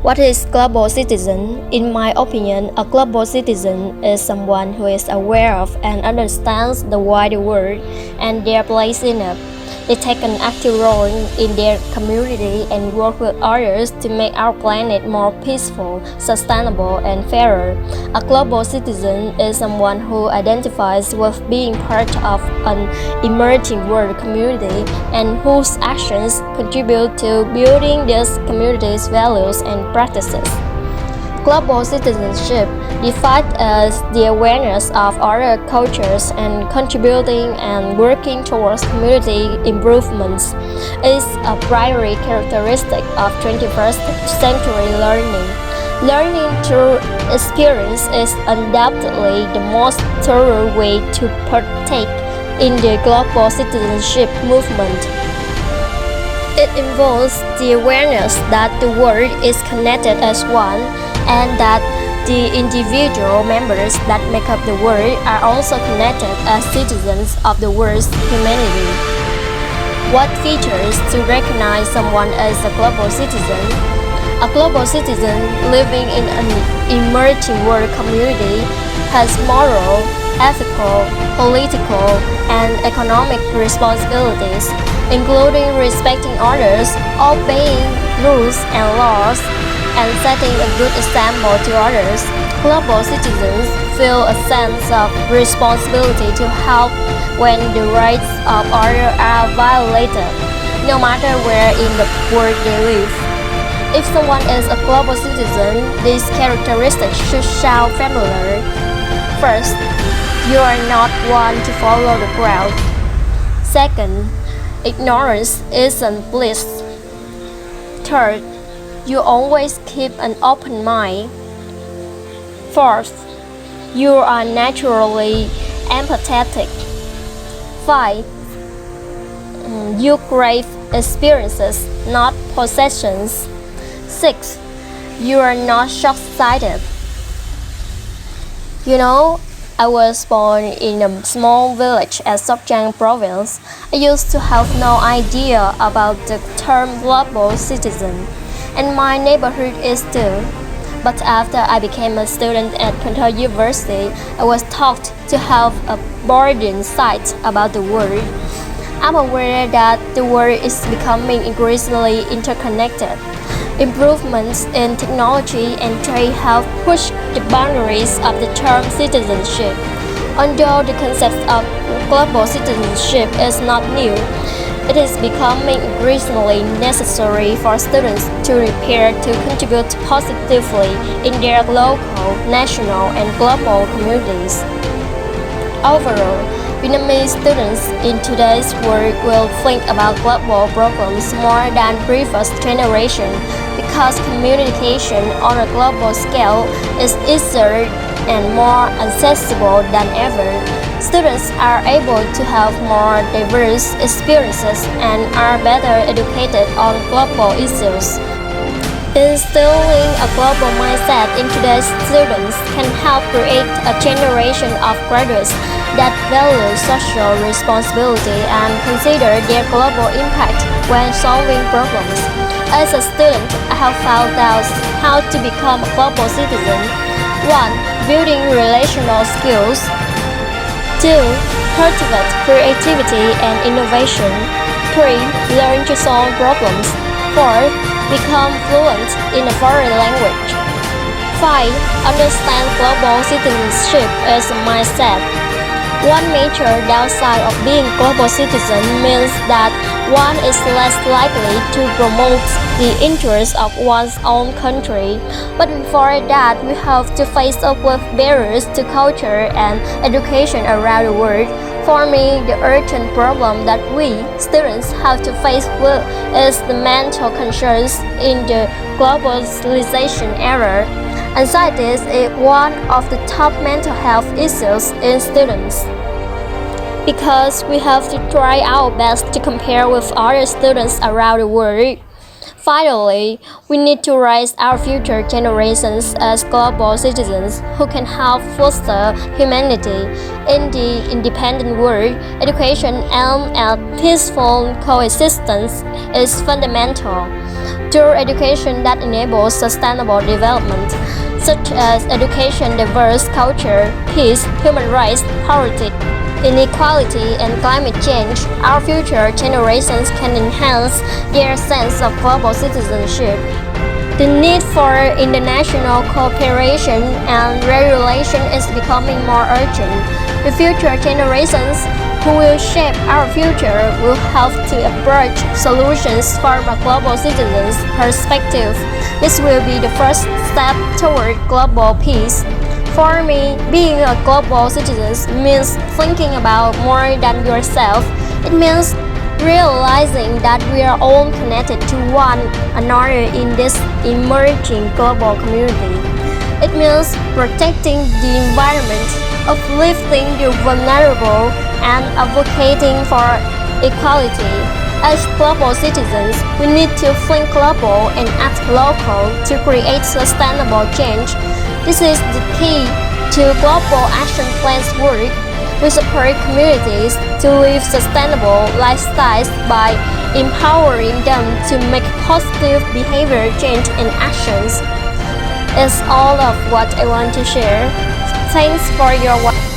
What is global citizen? In my opinion, a global citizen is someone who is aware of and understands the wider world and their place in it. They take an active role in their community and work with others to make our planet more peaceful, sustainable, and fairer. A global citizen is someone who identifies with being part of an emerging world community and whose actions contribute to building this community's values and practices. Global citizenship defined as the awareness of other cultures and contributing and working towards community improvements is a primary characteristic of 21st century learning. Learning through experience is undoubtedly the most thorough way to partake in the global citizenship movement. It involves the awareness that the world is connected as one and that the individual members that make up the world are also connected as citizens of the world's humanity. What features to recognize someone as a global citizen? A global citizen living in an emerging world community has moral, ethical, political, and economic responsibilities, including respecting others, obeying rules and laws, and setting a good example to others. Global citizens feel a sense of responsibility to help when the rights of others are violated, no matter where in the world they live. If someone is a global citizen, these characteristics should sound familiar. First, you are not one to follow the crowd. Second, ignorance isn't bliss. Third, you always keep an open mind. Fourth, you are naturally empathetic. 5. You crave experiences, not possessions. 6. You are not short-sighted. I was born in a small village at Skeaking province. I used to have no idea about the term global citizen, and my neighborhood is too. But after I became a student at Thuy University, I was taught to have a broadened sight about the world. I'm aware that the world is becoming increasingly interconnected. Improvements in technology and trade have pushed the boundaries of the term citizenship. Although the concept of global citizenship is not new, it is becoming increasingly necessary for students to prepare to contribute positively in their local, national, and global communities. Overall, Vietnamese students in today's world will think about global problems more than previous generations because communication on a global scale is easier and more accessible than ever. Students are able to have more diverse experiences and are better educated on global issues. Instilling a global mindset in today's students can help create a generation of graduates that value social responsibility and consider their global impact when solving problems. As a student, I have found out how to become a global citizen. 1. Building relational skills. 2. Cultivate creativity and innovation. 3. Learn to solve problems. 4. Become fluent in a foreign language. 5. Understand global citizenship as a mindset. One major downside of being a global citizen means that one is less likely to promote the interests of one's own country. But before that, we have to face up with barriers to culture and education around the world. For me, the urgent problem that we, students, have to face with is the mental concerns in the globalization era. Anxiety is one of the top mental health issues in students. Because we have to try our best to compare with other students around the world. Finally, we need to raise our future generations as global citizens who can help foster humanity. In the independent world, education aimed at peaceful coexistence is fundamental. through education that enables sustainable development, such as education, diverse culture, peace, human rights, poverty, inequality, and climate change, our future generations can enhance their sense of global citizenship. The need for international cooperation and regulation is becoming more urgent. The future generations who will shape our future will have to approach solutions from a global citizen's perspective. This will be the first step toward global peace. For me, being a global citizen means thinking about more than yourself. It means realizing that we are all connected to one another in this emerging global community. It means protecting the environment, uplifting the vulnerable, and advocating for equality. As global citizens, we need to think global and act local to create sustainable change. This is the key to Global Action Plan's work. We support communities to live sustainable lifestyles by empowering them to make positive behavior change and actions. It's all of what I want to share. Thanks for your watching.